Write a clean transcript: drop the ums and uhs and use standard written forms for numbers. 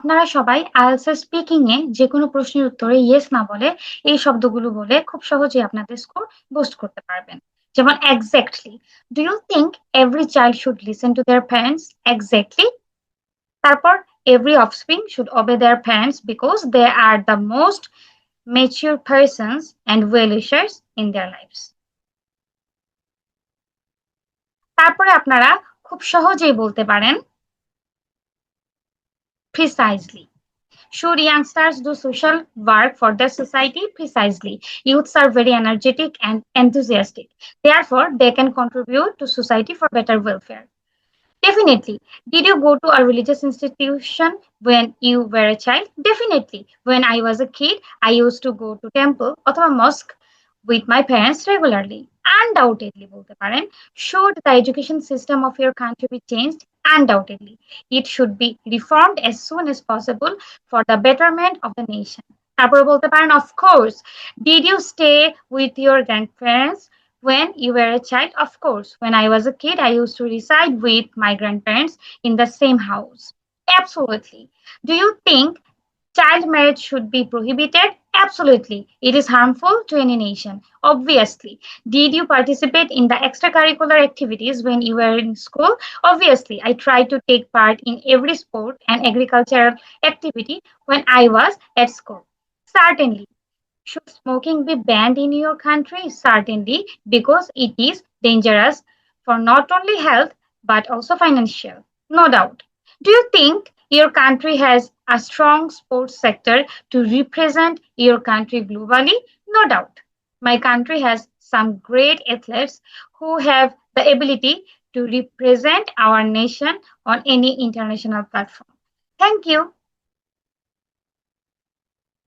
আপনারা সবাই IELTS এর স্পিকিং এ যেকোনো প্রশ্নের উত্তরে ইয়েস না বলে এই শব্দগুলো বলে খুব সহজেই আপনাদের স্কোর বুস্ট করতে পারবেন। যেমন exactly. Do you think every child should listen to their parents? Exactly. তারপর every offspring should obey their parents because they are the most mature persons and well wishers in their lives. তারপরে আপনারা খুব সহজেই বলতে পারেন precisely. Should youngsters do social work for their society? Precisely. Youths are very energetic and enthusiastic. Therefore, they can contribute to society for better welfare. Definitely. Did you go to a religious institution when you were a child? Definitely. When I was a kid, I used to go to temple or a mosque with my parents regularly. Undoubtedly, বলতে পারেন, should the education system of your country be changed? Undoubtedly. It should be reformed as soon as possible for the betterment of the nation. তারপর বলতে পারেন, of course. Did you stay with your grandparents when you were a child? Of course. When I was a kid, I used to reside with my grandparents in the same house. Absolutely. Do you think child marriage should be prohibited? Absolutely. It is harmful to any nation. Obviously. Did you participate in the extracurricular activities when you were in school? Obviously. I tried to take part in every sport and agricultural activity when I was at school. Certainly. Should smoking be banned in your country? Certainly, because it is dangerous for not only health but also financial. No doubt. Do you think your country has a strong sports sector to represent your country globally? No doubt. My country has some great athletes who have the ability to represent our nation on any international platform. Thank you.